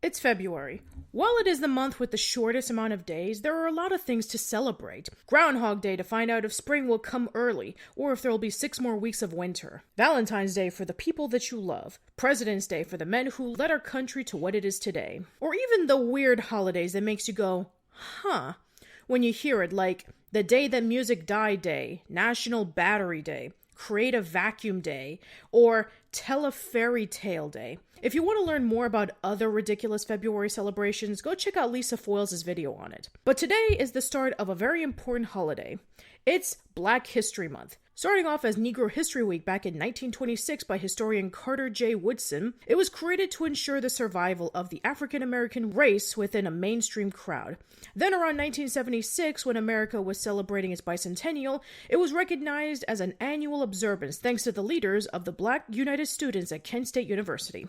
It's February. While it is the month with the shortest amount of days, there are a lot of things to celebrate. Groundhog Day to find out if spring will come early, or if there will be 6 more weeks of winter. Valentine's Day for the people that you love. President's Day for the men who led our country to what it is today. Or even the weird holidays that makes you go, huh, when you hear it, like the Day That Music Died Day, National Battery Day, Creative Vacuum Day, or Tell a Fairy Tale Day. If you want to learn more about other ridiculous February celebrations, go check out Lisa Foyles' video on it. But today is the start of a very important holiday. It's Black History Month. Starting off as Negro History Week back in 1926 by historian Carter J. Woodson, it was created to ensure the survival of the African American race within a mainstream crowd. Then around 1976, when America was celebrating its bicentennial, it was recognized as an annual observance thanks to the leaders of the Black United Students at Kent State University.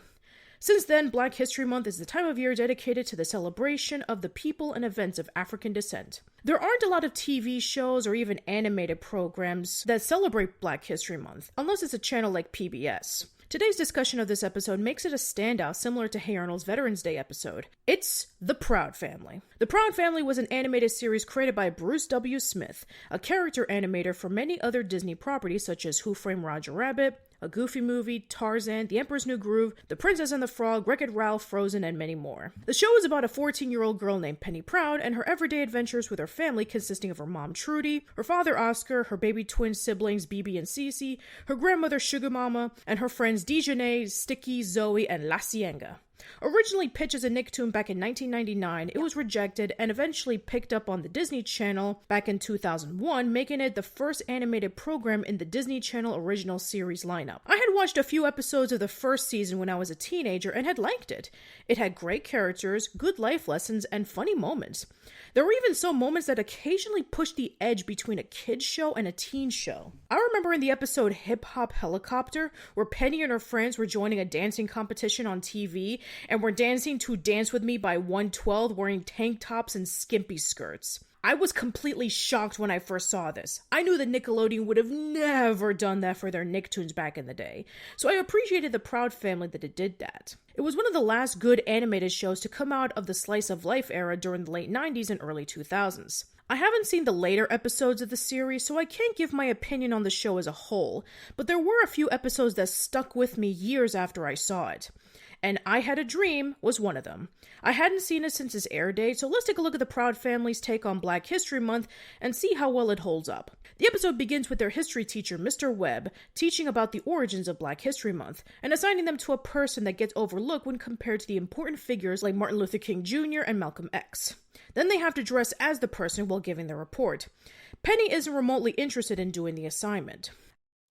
Since then, Black History Month is the time of year dedicated to the celebration of the people and events of African descent. There aren't a lot of TV shows or even animated programs that celebrate Black History Month, unless it's a channel like PBS. Today's discussion of this episode makes it a standout similar to Hey Arnold's Veterans Day episode. It's The Proud Family. The Proud Family was an animated series created by Bruce W. Smith, a character animator for many other Disney properties such as Who Framed Roger Rabbit, A Goofy Movie, Tarzan, The Emperor's New Groove, The Princess and the Frog, Wreck-It Ralph, Frozen, and many more. The show is about a 14-year-old girl named Penny Proud and her everyday adventures with her family consisting of her mom Trudy, her father Oscar, her baby twin siblings Bibi and Cece, her grandmother Sugar Mama, and her friends Dijonay, Sticky, Zoe, and La Cienga. Originally pitched as a Nicktoon back in 1999, it was rejected and eventually picked up on the Disney Channel back in 2001, making it the first animated program in the Disney Channel original series lineup. I had watched a few episodes of the first season when I was a teenager and had liked it. It had great characters, good life lessons, and funny moments. There were even some moments that occasionally pushed the edge between a kid's show and a teen show. I remember in the episode Hip Hop Helicopter, where Penny and her friends were joining a dancing competition on TV and were dancing to Dance With Me by 112 wearing tank tops and skimpy skirts. I was completely shocked when I first saw this. I knew that Nickelodeon would have never done that for their Nicktoons back in the day, so I appreciated the Proud Family that it did that. It was one of the last good animated shows to come out of the slice of life era during the late 90s and early 2000s. I haven't seen the later episodes of the series, so I can't give my opinion on the show as a whole, but there were a few episodes that stuck with me years after I saw it. And I Had a Dream was one of them. I hadn't seen it since its air date, so let's take a look at the Proud Family's take on Black History Month and see how well it holds up. The episode begins with their history teacher, Mr. Webb, teaching about the origins of Black History Month and assigning them to a person that gets overlooked when compared to the important figures like Martin Luther King Jr. and Malcolm X. Then they have to dress as the person while giving their report. Penny isn't remotely interested in doing the assignment.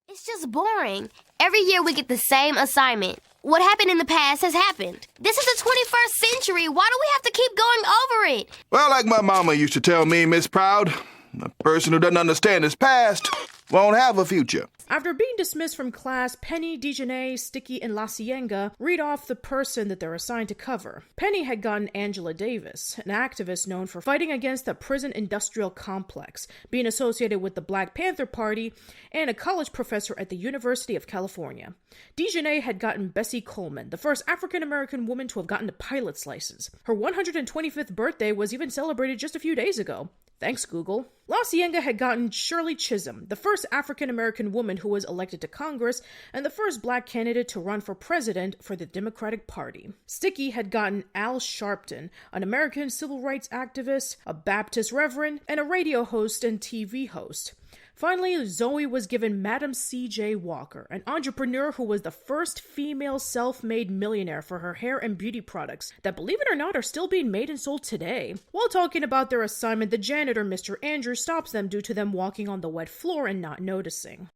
It's just boring. Every year we get the same assignment. What happened in the past has happened. This is the 21st century. Why do we have to keep going over it? Well, like my mama used to tell me, Miss Proud, a person who doesn't understand his past won't have a future. After being dismissed from class, Penny, Dijonay, Sticky, and La Cienga read off the person that they're assigned to cover. Penny had gotten Angela Davis, an activist known for fighting against the prison industrial complex, being associated with the Black Panther Party, and a college professor at the University of California. Dijonay had gotten Bessie Coleman, the first African-American woman to have gotten a pilot's license. Her 125th birthday was even celebrated just a few days ago. Thanks, Google. La Cienga had gotten Shirley Chisholm, the first African-American woman who was elected to Congress and the first Black candidate to run for president for the Democratic Party. Sticky had gotten Al Sharpton, an American civil rights activist, a Baptist reverend, and a radio host and TV host. Finally, Zoe was given Madam C.J. Walker, an entrepreneur who was the first female self-made millionaire for her hair and beauty products that, believe it or not, are still being made and sold today. While talking about their assignment, the janitor, Mr. Andrew, stops them due to them walking on the wet floor and not noticing.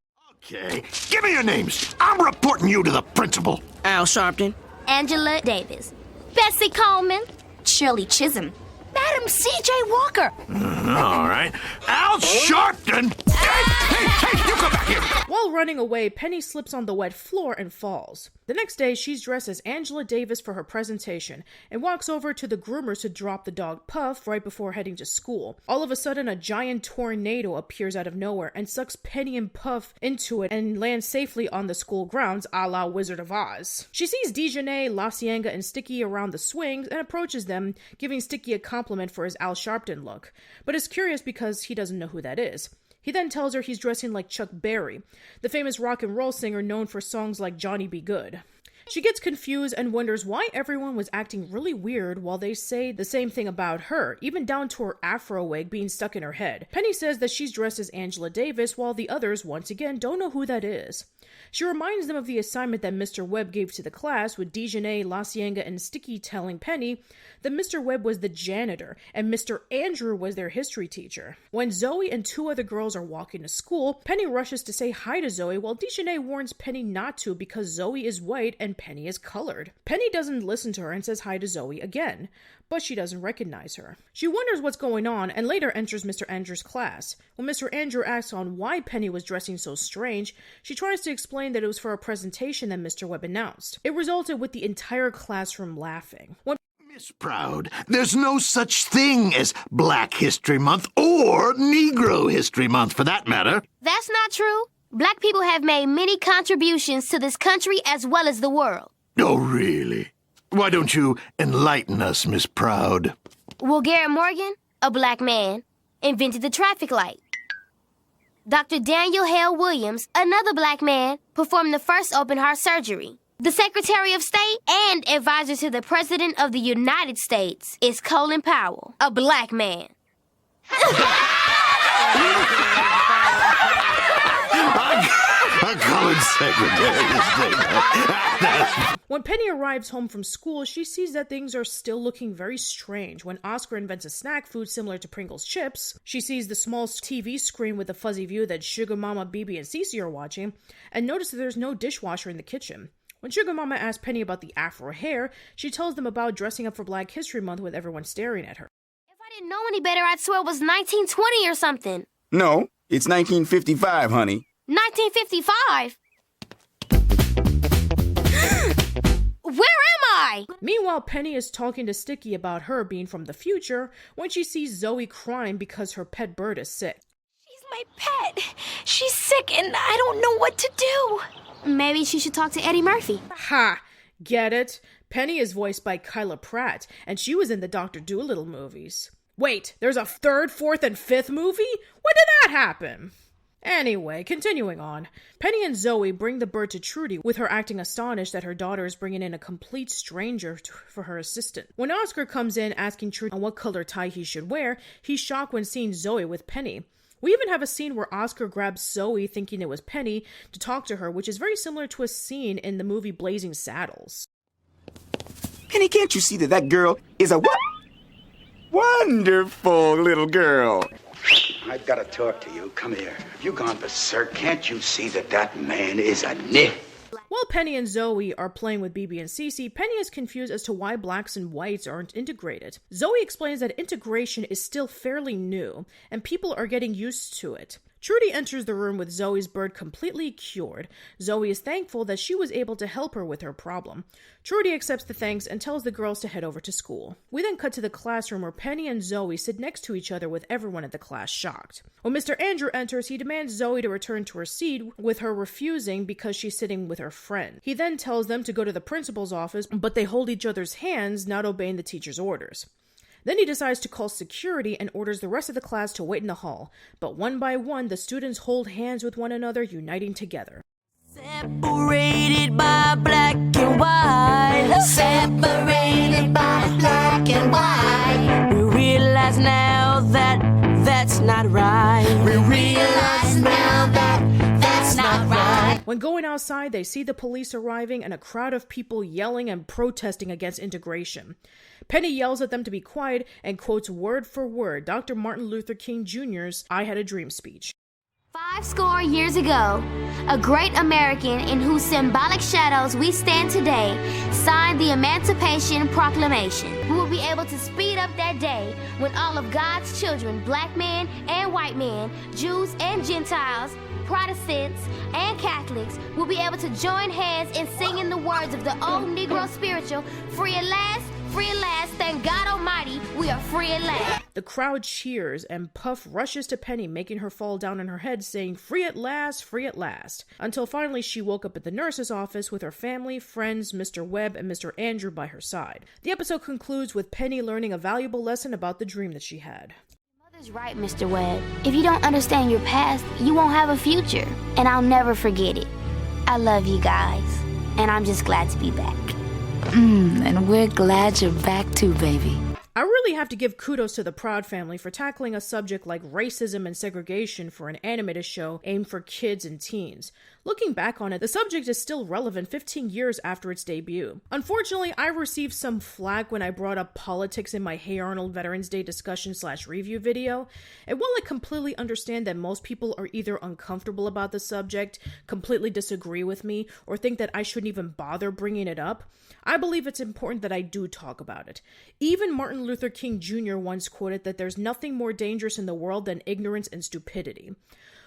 Okay, give me your names. I'm reporting you to the principal. Al Sharpton. Angela Davis. Bessie Coleman. Shirley Chisholm. Madam C.J. Walker. All right. Al Sharpton. Hey, you come back here! While running away, Penny slips on the wet floor and falls. The next day, she's dressed as Angela Davis for her presentation and walks over to the groomers to drop the dog Puff right before heading to school. All of a sudden, a giant tornado appears out of nowhere and sucks Penny and Puff into it and lands safely on the school grounds, a la Wizard of Oz. She sees Dijonay, La Cienga, and Sticky around the swings and approaches them, giving Sticky a compliment for his Al Sharpton look, but is curious because he doesn't know who that is. He then tells her he's dressing like Chuck Berry, the famous rock and roll singer known for songs like Johnny Be Good. She gets confused and wonders why everyone was acting really weird while they say the same thing about her, even down to her afro wig being stuck in her head. Penny says that she's dressed as Angela Davis while the others, once again, don't know who that is. She reminds them of the assignment that Mr. Webb gave to the class, with Dijonay, La Cienga, and Sticky telling Penny that Mr. Webb was the janitor and Mr. Andrew was their history teacher. When Zoe and two other girls are walking to school, Penny rushes to say hi to Zoe while Dijonay warns Penny not to because Zoe is white and Penny is colored. Penny doesn't listen to her and says hi to Zoe again, but she doesn't recognize her. She wonders what's going on and later enters Mr. Andrew's class. When Mr. Andrew asks on why Penny was dressing so strange, she tries to explain that it was for a presentation that Mr. Webb announced. It resulted with the entire classroom laughing. When Miss Proud, there's no such thing as Black History Month or Negro History Month, for that matter. That's not true. Black people have made many contributions to this country as well as the world. Oh, really? Why don't you enlighten us, Miss Proud? Well, Garrett Morgan, a black man, invented the traffic light. Dr. Daniel Hale Williams, another black man, performed the first open-heart surgery. The Secretary of State and advisor to the President of the United States is Colin Powell, a black man. A college secretary. When Penny arrives home from school, she sees that things are still looking very strange. When Oscar invents a snack food similar to Pringles chips, she sees the small TV screen with the fuzzy view that Sugar Mama, BB, and Cece are watching, and notices that there's no dishwasher in the kitchen. When Sugar Mama asks Penny about the afro hair, she tells them about dressing up for Black History Month with everyone staring at her. If I didn't know any better, I'd swear it was 1920 or something. No, it's 1955, honey. 1955? Where am I? Meanwhile, Penny is talking to Sticky about her being from the future when she sees Zoe crying because her pet bird is sick. She's my pet. She's sick and I don't know what to do. Maybe she should talk to Eddie Murphy. Ha! Get it? Penny is voiced by Kyla Pratt, and she was in the Dr. Dolittle movies. Wait, there's a third, fourth, and fifth movie? When did that happen? Anyway, continuing on. Penny and Zoe bring the bird to Trudy, with her acting astonished that her daughter is bringing in a complete stranger for her assistant. When Oscar comes in asking Trudy on what color tie he should wear, he's shocked when seeing Zoe with Penny. We even have a scene where Oscar grabs Zoe thinking it was Penny to talk to her, which is very similar to a scene in the movie Blazing Saddles. Penny, can't you see that girl is a what? Wonderful little girl. I've got to talk to you. Come here. Have you gone berserk? Can't you see that man is a nit? While Penny and Zoe are playing with BB and Cece, Penny is confused as to why blacks and whites aren't integrated. Zoe explains that integration is still fairly new, and people are getting used to it. Trudy enters the room with Zoe's bird completely cured. Zoe is thankful that she was able to help her with her problem. Trudy accepts the thanks and tells the girls to head over to school. We then cut to the classroom where Penny and Zoe sit next to each other with everyone in the class shocked. When Mr. Andrew enters, he demands Zoe to return to her seat, with her refusing because she's sitting with her friend. He then tells them to go to the principal's office, but they hold each other's hands, not obeying the teacher's orders. Then he decides to call security and orders the rest of the class to wait in the hall. But one by one, the students hold hands with one another, uniting together. Separated by black and white. Separated by black and white. We realize now that that's not right. We realize now that that's not right. When going outside, they see the police arriving and a crowd of people yelling and protesting against integration. Penny yells at them to be quiet and quotes word for word Dr. Martin Luther King Jr.'s "I Had a Dream" speech. 50 years ago, a great American in whose symbolic shadows we stand today signed the Emancipation Proclamation. We will be able to speed up that day when all of God's children, black men and white men, Jews and Gentiles, Protestants and Catholics, will be able to join hands in singing the words of the old Negro spiritual, free at last, thank God Almighty, we are free at last. The crowd cheers, and Puff rushes to Penny, making her fall down on her head, saying, free at last, until finally she woke up at the nurse's office with her family, friends, Mr. Webb, and Mr. Andrew by her side. The episode concludes with Penny learning a valuable lesson about the dream that she had. Mother's right, Mr. Webb. If you don't understand your past, you won't have a future, and I'll never forget it. I love you guys, and I'm just glad to be back. And we're glad you're back too, baby. I really have to give kudos to the Proud family for tackling a subject like racism and segregation for an animated show aimed for kids and teens. Looking back on it, the subject is still relevant 15 years after its debut. Unfortunately, I received some flack when I brought up politics in my Hey Arnold Veterans Day discussion/review video, and while I completely understand that most people are either uncomfortable about the subject, completely disagree with me, or think that I shouldn't even bother bringing it up, I believe it's important that I do talk about it. Even Martin Luther King Jr. once quoted that there's nothing more dangerous in the world than ignorance and stupidity.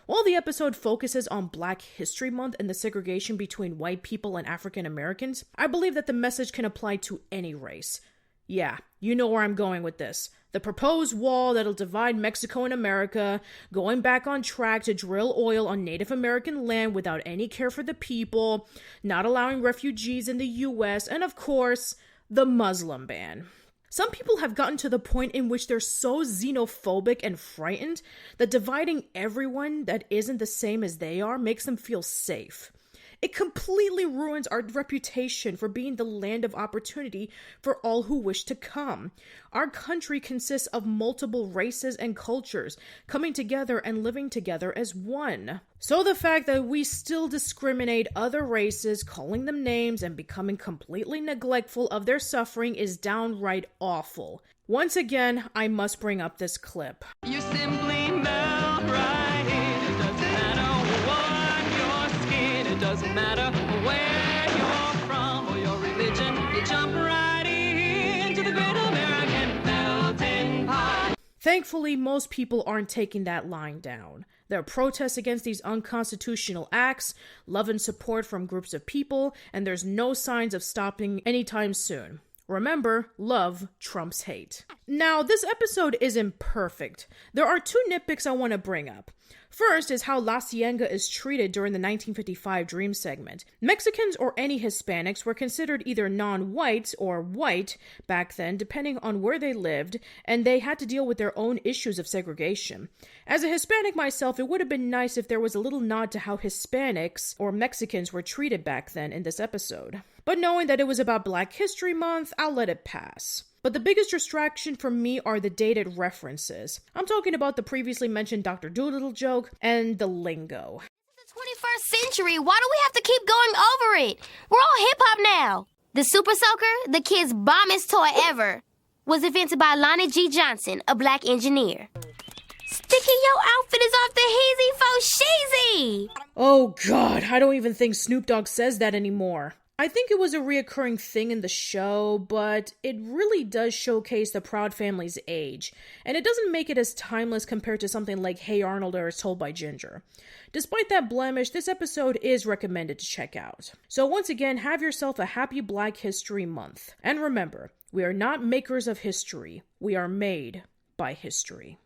While the episode focuses on Black History Month and the segregation between white people and African Americans, I believe that the message can apply to any race. Yeah, you know where I'm going with this. The proposed wall that'll divide Mexico and America, going back on track to drill oil on Native American land without any care for the people, not allowing refugees in the US, and of course, the Muslim ban. Some people have gotten to the point in which they're so xenophobic and frightened that dividing everyone that isn't the same as they are makes them feel safe. It completely ruins our reputation for being the land of opportunity for all who wish to come. Our country consists of multiple races and cultures coming together and living together as one. So the fact that we still discriminate other races, calling them names and becoming completely neglectful of their suffering is downright awful. Once again, I must bring up this clip. You simply melt right in. It doesn't matter what your skin, it doesn't matter where you're from or your religion. You jump right into the great American melting pot. Thankfully, most people aren't taking that line down. There are protests against these unconstitutional acts, love and support from groups of people, and there's no signs of stopping anytime soon. Remember, love trumps hate. Now, this episode isn't perfect. There are two nitpicks I want to bring up. First is how La Cienega is treated during the 1955 Dream segment. Mexicans or any Hispanics were considered either non-white or white back then, depending on where they lived, and they had to deal with their own issues of segregation. As a Hispanic myself, it would have been nice if there was a little nod to how Hispanics or Mexicans were treated back then in this episode. But knowing that it was about Black History Month, I'll let it pass. But the biggest distraction for me are the dated references. I'm talking about the previously mentioned Dr. Doolittle joke and the lingo. It's the 21st century. Why do we have to keep going over it? We're all hip-hop now. The Super Soaker, the kid's bombest toy ever, was invented by Lonnie G. Johnson, a black engineer. Sticky, your outfit is off the heezy fo sheezy. Oh god, I don't even think Snoop Dogg says that anymore. I think it was a reoccurring thing in the show, but it really does showcase the Proud family's age, and it doesn't make it as timeless compared to something like Hey Arnold or As Told by Ginger. Despite that blemish, this episode is recommended to check out. So once again, have yourself a happy Black History Month. And remember, we are not makers of history, we are made by history.